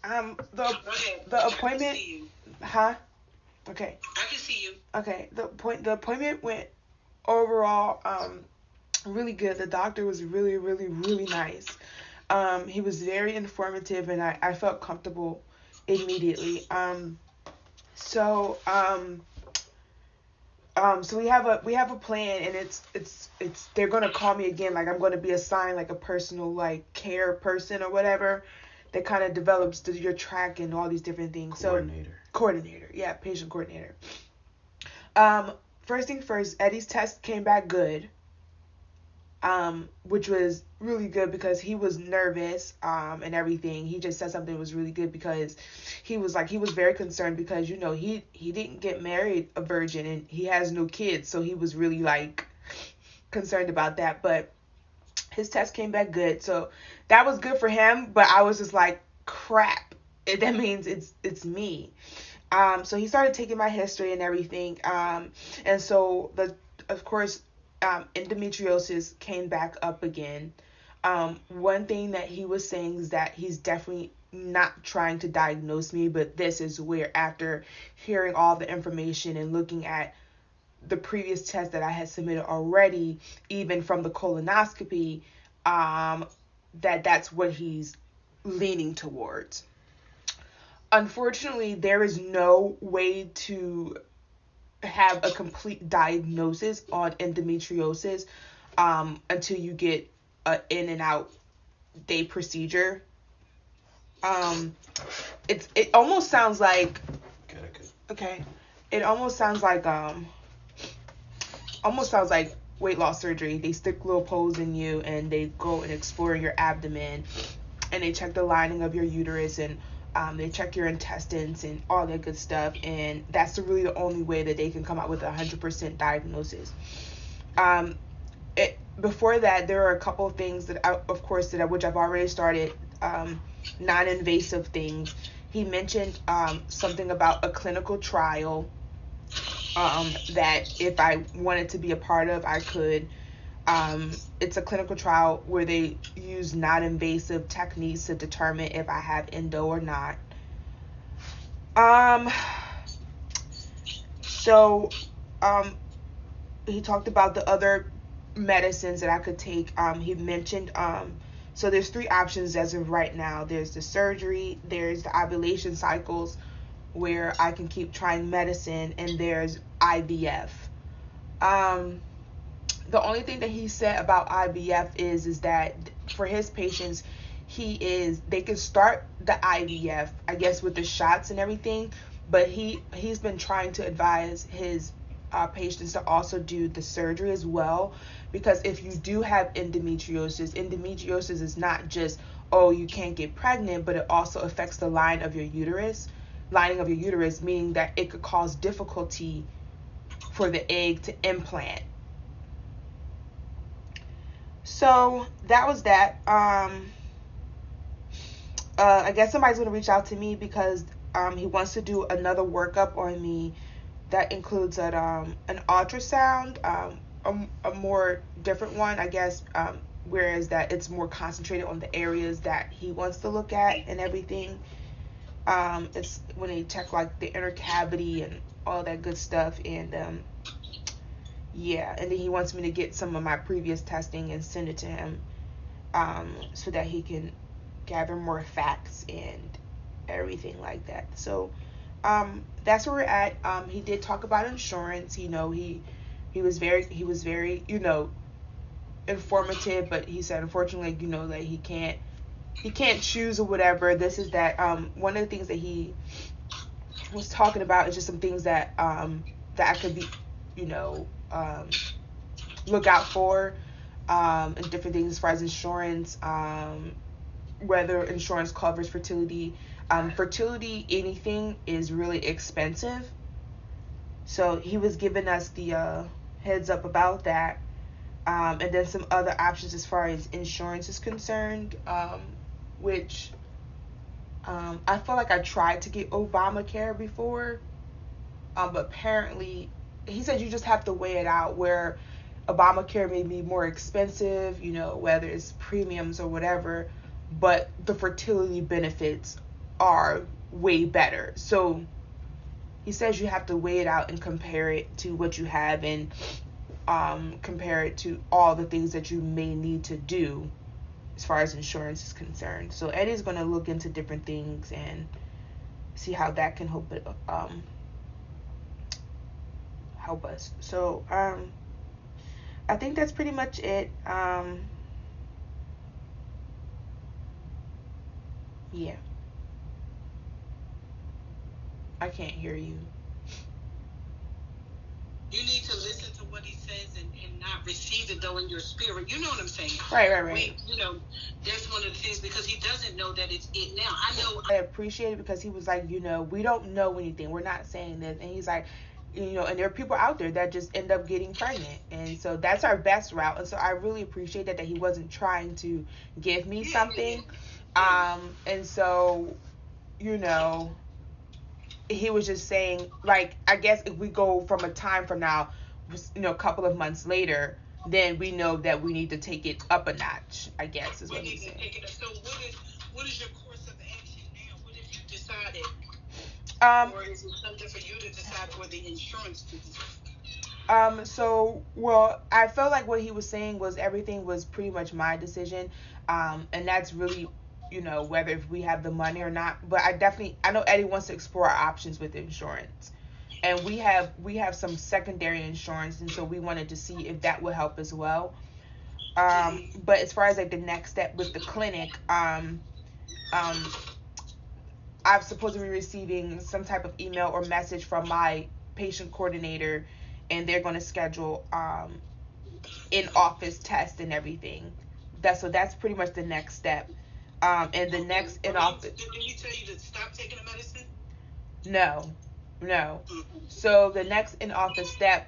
The Go ahead. the I can appointment, see you. huh? Okay. I can see you. Okay. The appointment went overall really good. The doctor was really, really, really nice. He was very informative, and I felt comfortable immediately. So so we have a plan, and it's they're gonna call me again. Like I'm gonna be assigned like a personal like care person or whatever that kind of develops your track and all these different things. Coordinator. So coordinator, yeah, patient coordinator. Um, First thing first, Eddie's test came back good. Which was really good because he was nervous, and everything. He just said something was really good because he was very concerned because he didn't get married a virgin and he has no kids, so he was really like concerned about that. But his test came back good, so that was good for him. But I was just like, crap. That means it's me. So he started taking my history and everything. And so of course, endometriosis came back up again. One thing that he was saying is that he's definitely not trying to diagnose me, but this is where, after hearing all the information and looking at the previous test that I had submitted already, even from the colonoscopy, that's what he's leaning towards. Unfortunately, there is no way to have a complete diagnosis on endometriosis until you get a in and out day procedure. Um, it almost sounds like, okay. It almost sounds like weight loss surgery. They stick little poles in you and they go and explore your abdomen, and they check the lining of your uterus, and they check your intestines and all that good stuff. And that's really the only way that they can come out with a 100% diagnosis. Um, Before that, there are a couple of things that of course, which I've already started, non-invasive things. He mentioned something about a clinical trial, that if I wanted to be a part of, I could. It's a clinical trial where they use non-invasive techniques to determine if I have endo or not. Um, so, um, he talked about the other medicines that I could take. He mentioned, so there's three options as of right now. There's the surgery, there's the ovulation cycles, where I can keep trying medicine, and there's IVF. Um, the only thing that he said about IVF is that for his patients, they can start the IVF, I guess, with the shots and everything, but he's been trying to advise his patients to also do the surgery as well, because if you do have endometriosis is not just, oh, you can't get pregnant, but it also affects the lining of your uterus, meaning that it could cause difficulty for the egg to implant. So that was that. I guess somebody's gonna reach out to me because he wants to do another workup on me that includes an ultrasound, a more different one, I guess. Whereas that it's more concentrated on the areas that he wants to look at and everything. It's when they check like the inner cavity and all that good stuff, and yeah, and then he wants me to get some of my previous testing and send it to him, so that he can gather more facts and everything like that. So that's where we're at. He did talk about insurance. He was very informative, but he said, unfortunately, that he can't choose or whatever. This is that. One of the things that he was talking about is just some things that I could be, you know, look out for, and different things as far as insurance, whether insurance covers fertility. Fertility, anything is really expensive. So he was giving us the heads up about that. And then some other options as far as insurance is concerned, which I feel like I tried to get Obamacare before, but apparently he said you just have to weigh it out, where Obamacare may be more expensive, whether it's premiums or whatever, but the fertility benefits are way better. So he says you have to weigh it out and compare it to what you have, and compare it to all the things that you may need to do as far as insurance is concerned. So Eddie's going to look into different things and see how that can help us. So I think that's pretty much it. Yeah. I can't hear you. You need to listen to what he says and not receive it, though, in your spirit. You know what I'm saying? Right. That's one of the things, because he doesn't know that it's it now. I appreciate it, because he was like, we don't know anything. We're not saying this. And he's like, and there are people out there that just end up getting pregnant. And so that's our best route. And so I really appreciate that he wasn't trying to give me something. And so, he was just saying, like, I guess if we go from a time from now, a couple of months later, then we know that we need to take it up a notch, I guess, is what he's saying. So what is your course of action now? What have you decided? Or is it something for you to decide for the insurance to decide? I felt like what he was saying was everything was pretty much my decision. And that's really, whether if we have the money or not. But I know Eddie wants to explore our options with insurance. And we have some secondary insurance, and so we wanted to see if that would help as well. But as far as like the next step with the clinic, I'm supposed to be receiving some type of email or message from my patient coordinator, and they're going to schedule in-office test and everything. That's pretty much the next step. And the next in-office. Did he tell you to stop taking the medicine? No. So the next in-office step,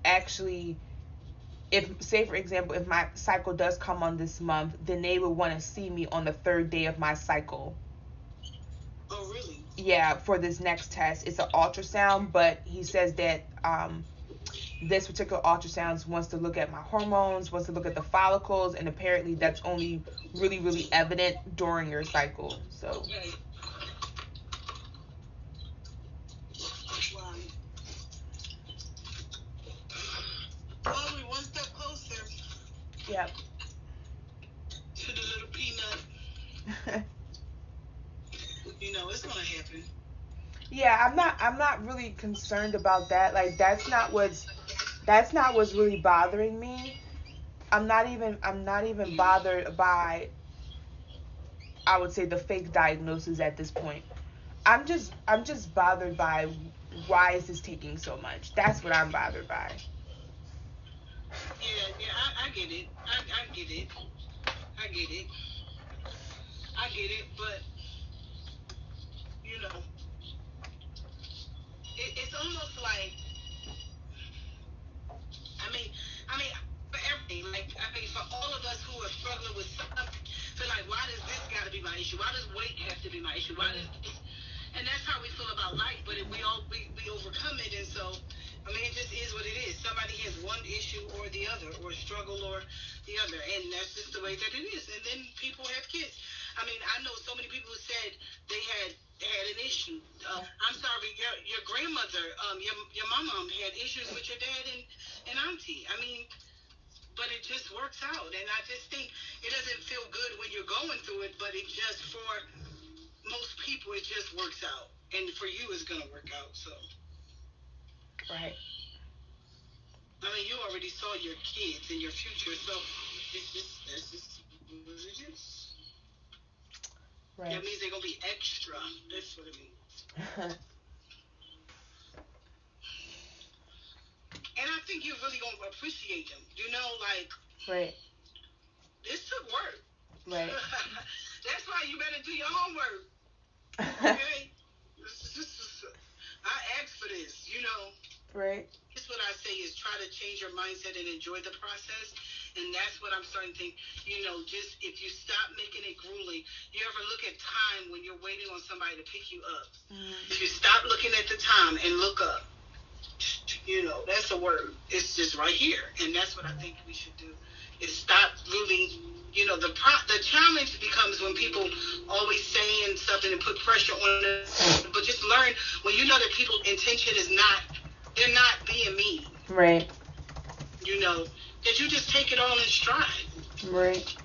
actually, if, say for example, if my cycle does come on this month, then they would want to see me on the 3rd day of my cycle. Oh, really? Yeah, for this next test. It's an ultrasound, but he says that this particular ultrasound wants to look at my hormones, wants to look at the follicles, and apparently that's only really, really evident during your cycle. So. Okay. Wow. Well, we're one step closer. Yep. To the little peanut. It's gonna happen. Yeah, I'm not really concerned about that. Like, that's not what's really bothering me. I'm not even bothered by, I would say, the fake diagnosis at this point. I'm just bothered by why is this taking so much. That's what I'm bothered by. Yeah, I get it. I get it. But it's almost like, I mean, for everything, for all of us who are struggling with something, feel like, why does this got to be my issue? Why does weight have to be my issue? Why does this? And that's how we feel about life, but we overcome it, and so, it just is what it is. Somebody has one issue or the other, or struggle or the other, and that's just the way that it is. And then people have kids. I know so many people who said they had an issue. I'm sorry, your grandmother, your mom had issues with your dad and auntie. But it just works out, and I just think it doesn't feel good when you're going through it, but it just, for most people, it just works out, and for you, it's gonna work out. So, right. You already saw your kids and your future, so that's just what it is. Right. That means they're gonna be extra. That's what it means. And I think you're really gonna appreciate them. Right. This took work. Right. That's why you better do your homework. Okay? I asked for this, Right. That's what I say is try to change your mindset and enjoy the process. And that's what I'm starting to think, just if you stop making it grueling. You ever look at time when you're waiting on somebody to pick you up? If you stop looking at the time and look up, that's a word. It's just right here. And that's what I think we should do, is stop really, the challenge becomes when people always saying saying something and put pressure on them. But just learn when you know that people's intention is not, they're not being mean. Right. You know, that you just take it all in stride. Right.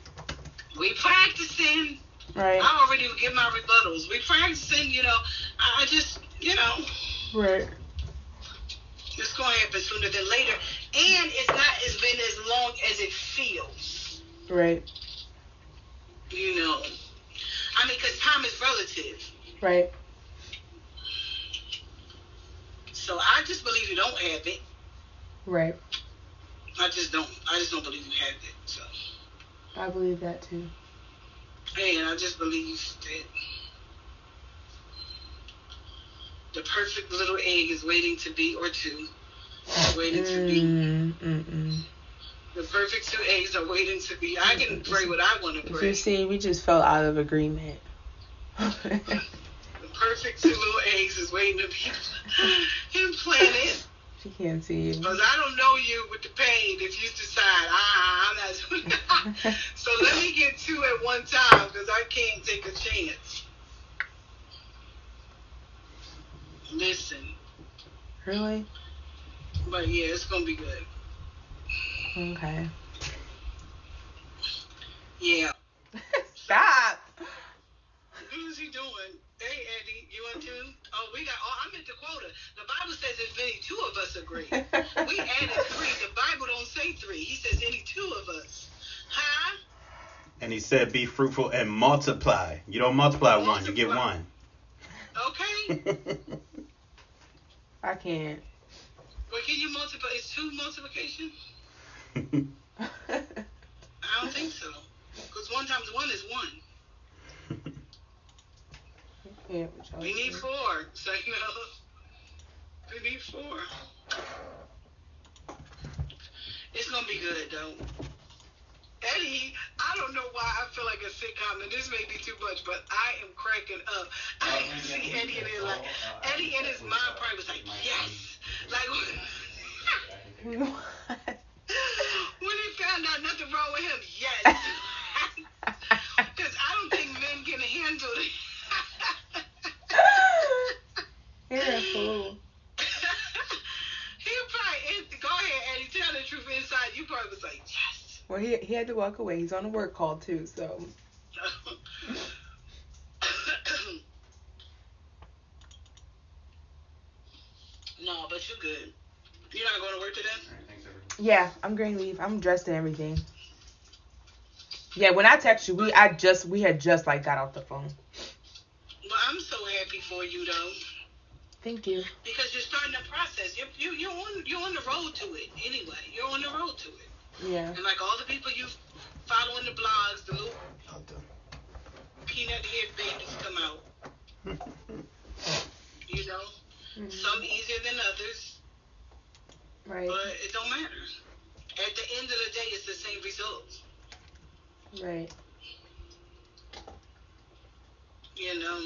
We practicing. Right. I already give my rebuttals. We practicing, you know. I just, you know. Right. It's going to happen sooner than later. And it's not as been as long as it feels. Right. You know. I mean, because time is relative. Right. So I just believe you don't have it. Right. I just don't believe you have it. So. I believe that too. And I just believe that the perfect little egg is waiting to be, or two, waiting to be. The perfect two eggs are waiting to be. I can pray what I want to pray. You see, we just fell out of agreement. The perfect two little eggs is waiting to be implanted. She can't see you. Because I don't know you with the pain if you decide, I'm not. So let me get two at one time because I can't take a chance. Listen. Really? But yeah, it's going to be good. Okay. Yeah. Stop. What is he doing? Hey, Eddie, you want to? Oh, I'm at the quota. The Bible says if any two of us agree. We added 3. The Bible don't say 3. He says any 2 of us. Huh? And he said, be fruitful and multiply. You don't multiply one, you get one. Okay. I can't. Well, can you multiply? Is 2 multiplication? I don't think so. Because 1 times 1 is 1. Yeah, we need 4. So, you know, we need 4. It's going to be good, though. Eddie, I don't know why I feel like a sitcom, and this may be too much, but I am cracking up. I can see Eddie in it, like, Eddie in his mind probably was like, yes. Like, What? when he found out nothing wrong with him, yes. Because I don't think men can handle it. You're a fool. He'll probably, go ahead, Eddie, tell the truth inside. You probably was like, yes. Well, he had to walk away. He's on a work call, too, so. No, but you're good. You're not going to work today? Yeah, I'm going to leave. I'm dressed and everything. Yeah, when I text you, we had just like got off the phone. Well, I'm so happy for you, though. Thank you. Because you're starting the process. You're on the road to it anyway. You're on the road to it. Yeah. And like all the people you follow in the blogs, the little peanut head babies come out. You know, some easier than others. Right. But it don't matter. At the end of the day, it's the same results. Right. You know.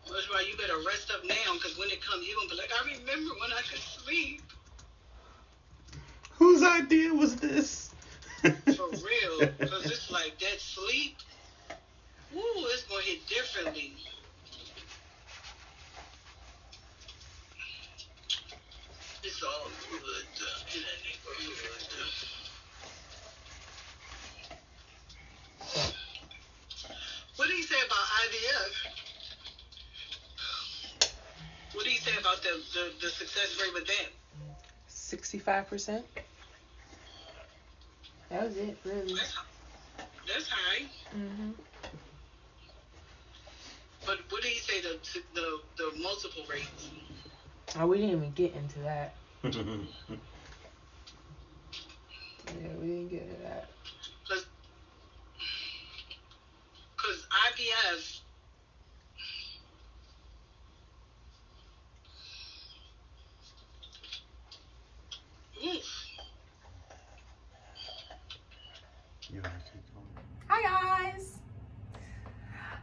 That's why you better rest up now, because when it comes, you're going to be like, I remember when I could sleep. Whose idea was this? For real. Because it's like that sleep, ooh, it's going to hit differently. It's all good in that neighborhood. What do you say about IVF? What do you say about the success rate with that? 65%. That was it, really. That's high. Mhm. But what do you say the multiple rates? Oh, we didn't even get into that. Yeah, we didn't get into that. Because IVF, Hi guys!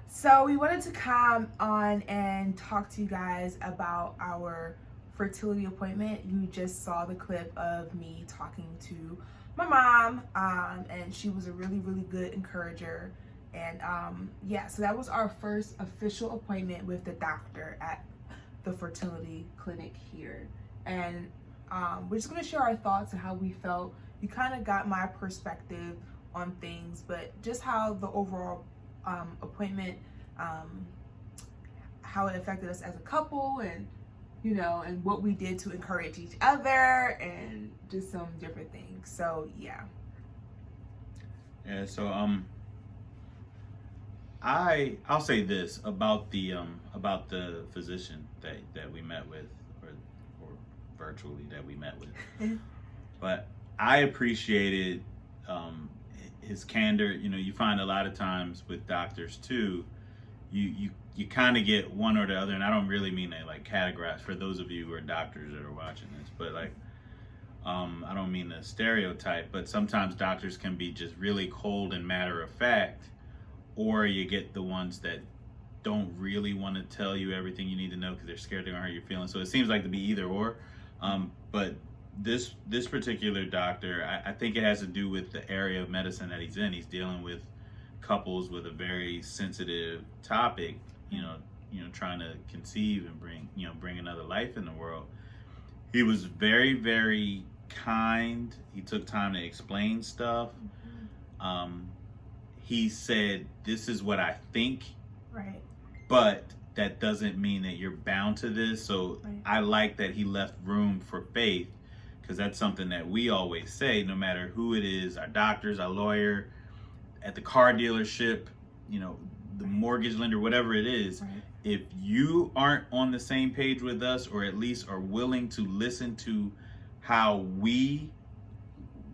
So we wanted to come on and talk to you guys about our fertility appointment, you just saw the clip of me talking to my mom, and she was a really, really good encourager. And yeah, so that was our first official appointment with the doctor at the fertility clinic here. And we're just going to share our thoughts and how we felt. You kind of got my perspective on things, but just how the overall appointment, how it affected us as a couple, and you know, and what we did to encourage each other, and just some different things. So yeah. Yeah. So I'll say this about the physician that we met with, or virtually that we met with, but I appreciated his candor. You know, you find a lot of times with doctors too, you kind of get one or the other, and I don't really mean that like categorize for those of you who are doctors that are watching this, but like I don't mean to stereotype, but sometimes doctors can be just really cold and matter of fact, or you get the ones that don't really want to tell you everything you need to know because they're scared they're gonna hurt your feelings. So it seems like to be either or, but this particular doctor, I think it has to do with the area of medicine that he's in. He's dealing with couples with a very sensitive topic, you know, trying to conceive and bring another life in the world. He was very, very kind. He took time to explain stuff. He said, "This is what I think," Right. but that doesn't mean that you're bound to this. So Right. I like that he left room for faith, because that's something that we always say, no matter who it is, our doctors, our lawyer, at the car dealership, you know, the mortgage lender, whatever it is, Right. if you aren't on the same page with us, or at least are willing to listen to how we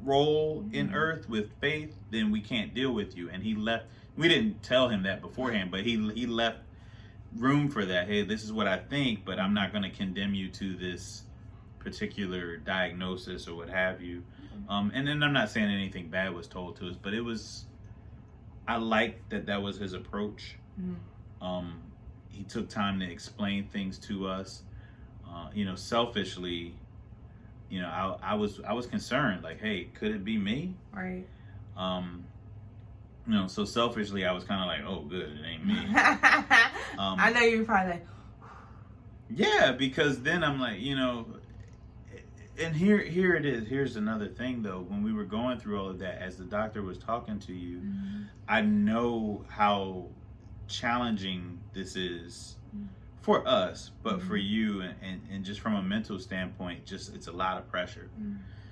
roll in earth with faith, then we can't deal with you. And he left, we didn't tell him that beforehand, but he left room for that. Hey, this is what I think, but I'm not going to condemn you to this particular diagnosis or what have you. And then I'm not saying anything bad was told to us, but I like that was his approach. He took time to explain things to us. You know, selfishly, you know, I was concerned, like, hey, could it be me? Right. You know, so selfishly, I was kind of like, oh, good, it ain't me. I know you're probably like, yeah, because then I'm like, you know, and here it is. Here's another thing, though. When we were going through all of that, as the doctor was talking to you, I know how challenging this is for us, but for you, and just from a mental standpoint, just it's a lot of pressure.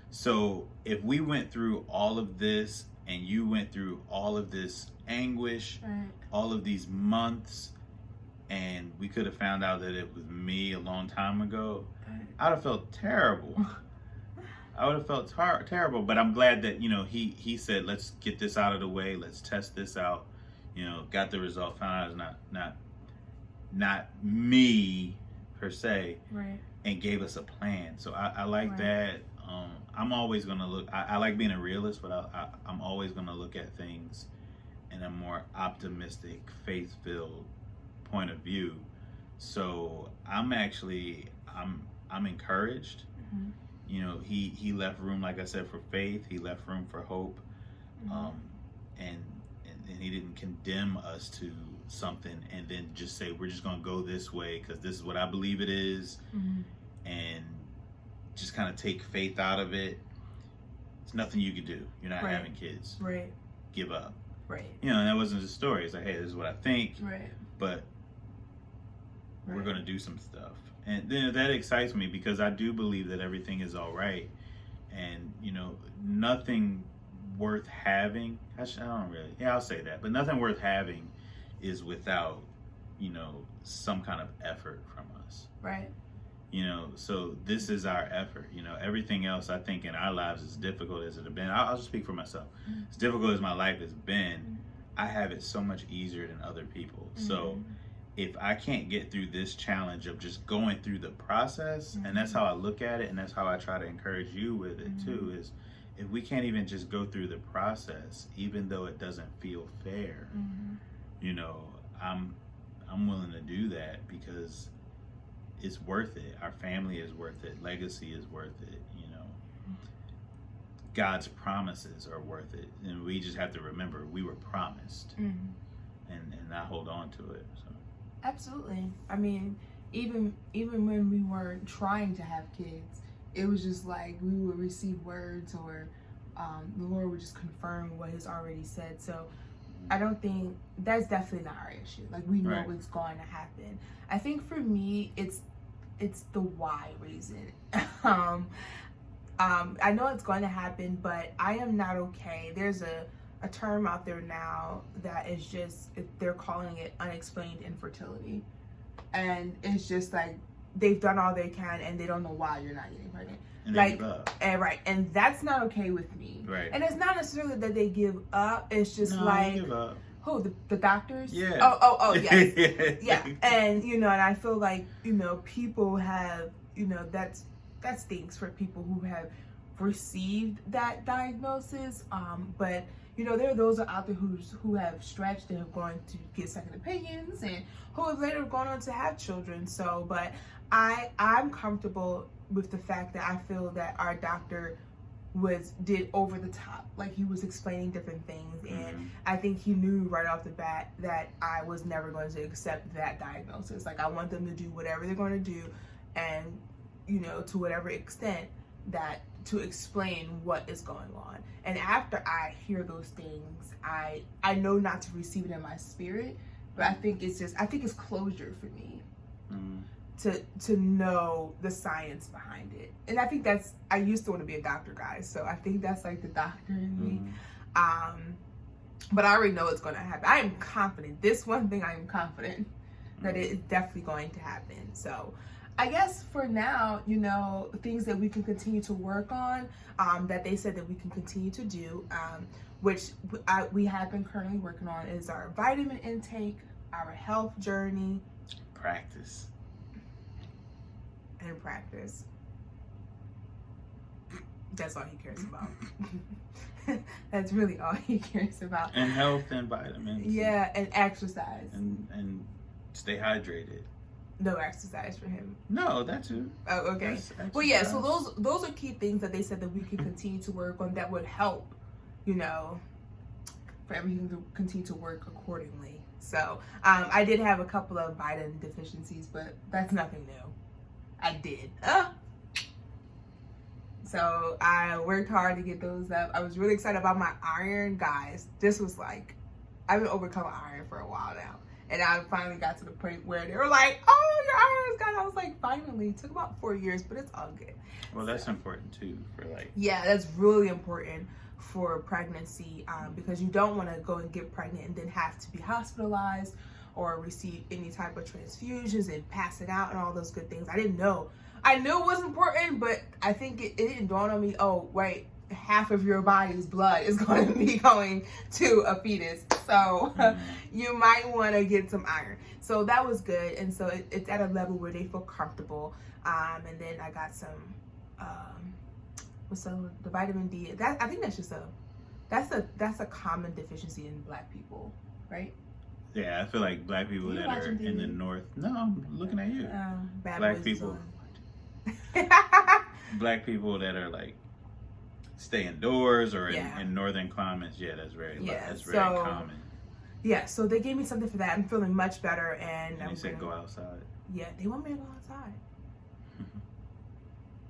So if we went through all of this, and you went through all of this anguish, right. all of these months, and we could have found out that it was me a long time ago, I'd have felt terrible. I would have felt terrible. But I'm glad that, you know, he said, let's get this out of the way, let's test this out. You know, got the result, found out it's not me per se, Right. and gave us a plan. So I like Right. that. I'm always gonna look. I like being a realist, but I'm always gonna look at things in a more optimistic, faith-filled point of view. So I'm encouraged. You know, he left room, like I said, for faith. He left room for hope, and he didn't condemn us to something and then just say we're just gonna go this way because this is what I believe it is, and just kind of take faith out of it. It's nothing you could do. You're not Right. having kids. Right. Give up. Right. You know, and that wasn't the story. It's like, hey, this is what I think, Right. but we're Right. going to do some stuff. And then that excites me because I do believe that everything is all right. And, you know, nothing worth having, I'll say that, but nothing worth having is without, you know, some kind of effort from us. Right. You know, so this is our effort. You know, everything else I think in our lives, as difficult as it has been, I'll just speak for myself. As difficult as my life has been, I have it so much easier than other people. So if I can't get through this challenge of just going through the process, and that's how I look at it, and that's how I try to encourage you with it too, is if we can't even just go through the process, even though it doesn't feel fair, you know, I'm willing to do that because it's worth it. Our family is worth it. Legacy is worth it. God's promises are worth it, and we just have to remember we were promised, and not hold on to it. So. Absolutely. I mean, even when we weren't trying to have kids, it was just like we would receive words, or the Lord would just confirm what He's already said. So I don't think that's definitely not our issue. Like, we know it's going to happen. I think for me, it's the why reason. I know it's going to happen, but I am not okay. There's a term out there now that is just, they're calling it unexplained infertility. And it's just like, they've done all they can and they don't know why you're not getting pregnant. And like, they give up. And that's not okay with me. Right. And it's not necessarily that they give up. It's just they give up. Who, the doctors? Yeah. Oh, yes. Yeah. And, and I feel like, people have, that stinks for people who have received that diagnosis. But, there are those out there who have stretched and have gone to get second opinions and who have later gone on to have children. So, but I'm comfortable with the fact that I feel that our doctor did over the top. Like, he was explaining different things, and I think he knew right off the bat that I was never going to accept that diagnosis. Like, I want them to do whatever they're going to do, and to whatever extent that, to explain what is going on. And after I hear those things, I know not to receive it in my spirit, but I think it's closure for me. To know the science behind it. And I think I used to want to be a doctor, guys, so I think that's like the doctor in me. But I already know it's going to happen. I am confident. This one thing I am confident that it is definitely going to happen. So I guess for now, things that we can continue to work on, that they said that we can continue to do, which we have been currently working on, is our vitamin intake, our health journey. Practice. And practice. That's all he cares about. That's really all he cares about. And health and vitamins. Yeah, and exercise. And stay hydrated. No exercise for him. No, that too. Oh, okay. Well, yeah. So those are key things that they said that we can continue to work on that would help, for everything to continue to work accordingly. So I did have a couple of vitamin deficiencies, but that's nothing new. I did. So I worked hard to get those up. I was really excited about my iron, guys. This was like, I've been overcoming iron for a while now. And I finally got to the point where they were like, oh, your iron's gone. I was like, finally. It took about 4 years, but it's all good. Well, that's important too for Yeah, that's really important for pregnancy, because you don't want to go and get pregnant and then have to be hospitalized or receive any type of transfusions and pass it out and all those good things. I didn't know. I knew it was important, but I think it didn't dawn on me, oh, wait, half of your body's blood is going to be going to a fetus. So you might want to get some iron. So that was good. And so it's at a level where they feel comfortable. And then I got some, the vitamin D. I think that's just that's a common deficiency in Black people, right? Yeah, I feel like Black people that are in the North. No, I'm looking at you. Black people. Black people that are like stay indoors or in northern climates. Yeah, that's very common. Yeah, so they gave me something for that. I'm feeling much better, and they said go outside. Yeah, they want me to go outside,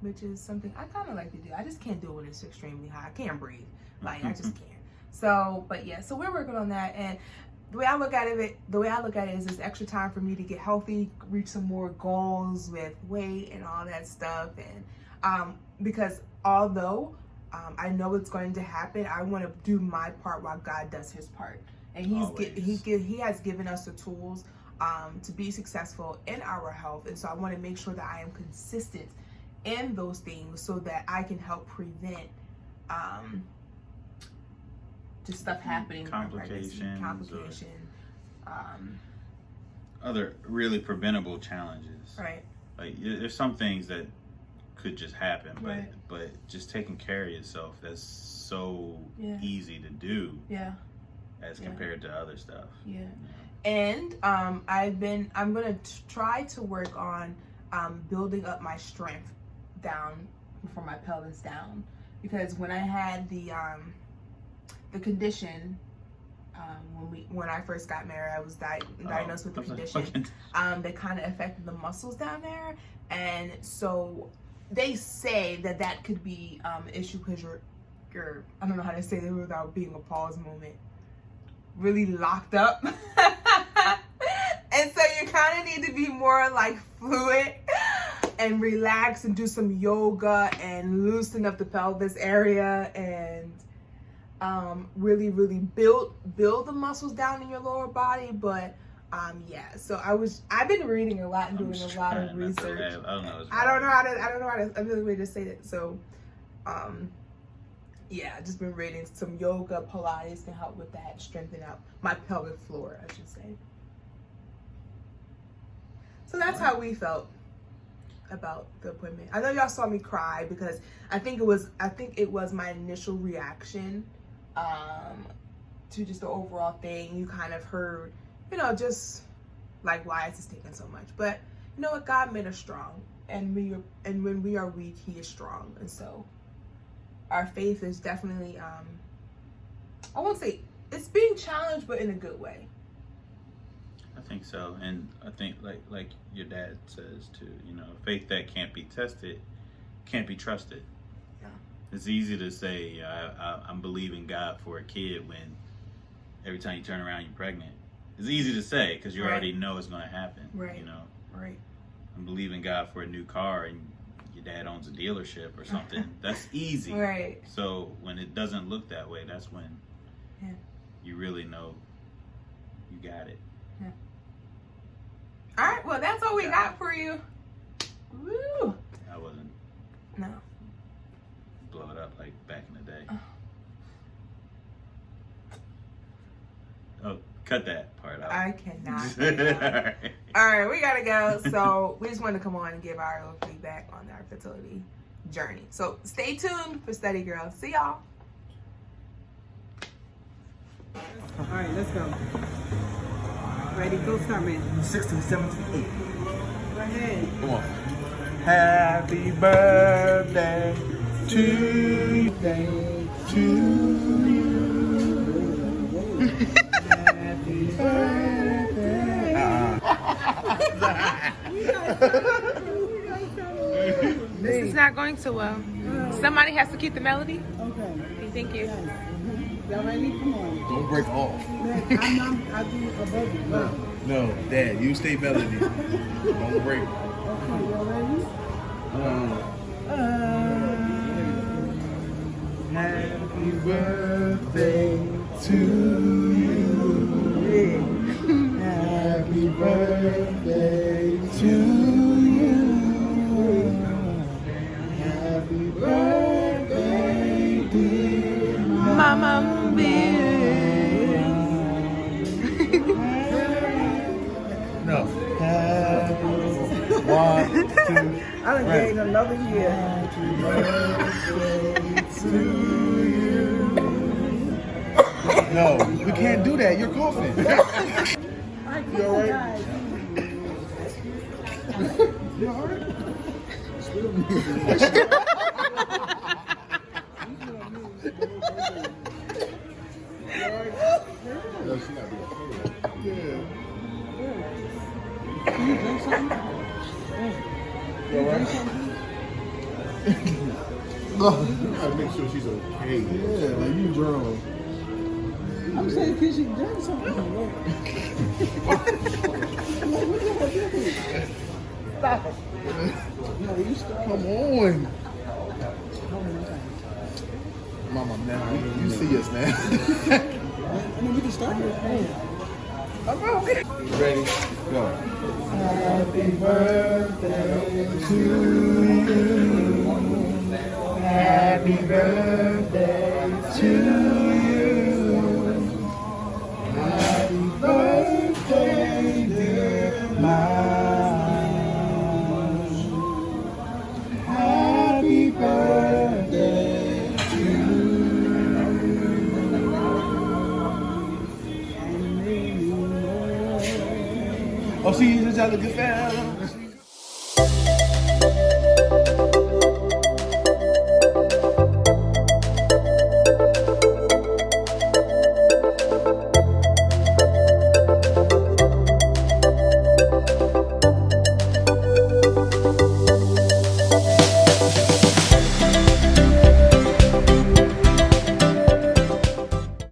which is something I kind of like to do. I just can't do it when it's extremely hot. I can't breathe. I just can't. So, but yeah, so we're working on that, and the way I look at it is it's extra time for me to get healthy, reach some more goals with weight and all that stuff. And because although I know it's going to happen, I want to do my part while God does his part. And he has given us the tools to be successful in our health. And so I want to make sure that I am consistent in those things so that I can help prevent just stuff happening, complication, other really preventable challenges. Right. Like there's some things that could just happen, right. but just taking care of yourself, that's so easy to do. Yeah. As compared to other stuff. Yeah. And I'm gonna try to work on building up my strength down from my pelvis down. Because when I had the condition, when I first got married, I was diagnosed with the condition that kind of affected the muscles down there, and so they say that could be an issue because you're I don't know how to say it without being a pause moment, really locked up. And so you kind of need to be more like fluid and relax and do some yoga and loosen up the pelvis area and really build the muscles down in your lower body. But yeah, so I've been reading a lot and doing a lot of research. I don't know how to another way to say that. So yeah, I've just been reading some yoga, Pilates can help with that, strengthen out my pelvic floor, I should say. So that's how we felt about the appointment. I know y'all saw me cry because I think it was my initial reaction to just the overall thing. You kind of heard, just like, why is this taking so much? But you know what? God made us strong, and when we are weak, He is strong. And so our faith is definitely I won't say it's being challenged, but in a good way. I think so, and I think like your dad says too. Faith that can't be tested can't be trusted. Yeah. It's easy to say I'm believing God for a kid when every time you turn around you're pregnant. It's easy to say because you already know it's going to happen. Right. Right. I'm believing God for a new car and your dad owns a dealership or something. That's easy. Right. So when it doesn't look that way, that's when you really know you got it. Yeah. All right, well, that's all we got for you. Woo! I wasn't. No. Blow it up like back in the day. Oh, cut that part out. I cannot. All right, we gotta go. So we just wanted to come on and give our little feedback on our fertility journey. So stay tuned for Study Girl. See y'all. All right, let's go. Ready? Go start, man. 16, 17, 8. Go ahead. Come on. Happy birthday to you. Happy birthday. This is not going so well. Somebody has to keep the melody. Okay. Thank you. Y'all ready? Come on. Don't break off. I do a buzzer. No, Dad, you stay melody. Don't break. Okay, y'all ready? Happy birthday to you. Happy birthday to you. Happy birthday, dear Mama Bear. No. Happy 1, 2. I done gained another year. Happy birthday to you. No, we can't do that. You're coughing. All right, come on, guys. You alright? No, she's not doing it. Can you drink something? You alright? You gotta make sure she's okay. Yeah, like you drunk. I'm saying, can she drink something? Stop it. No, you stop. Come on. Mama, now you see us now. I mean, we can start it. Ready? Go. Happy birthday to you. Happy birthday to you. Happy birthday, dear mom. Happy birthday to you. Oh, she's a jolly good fellow.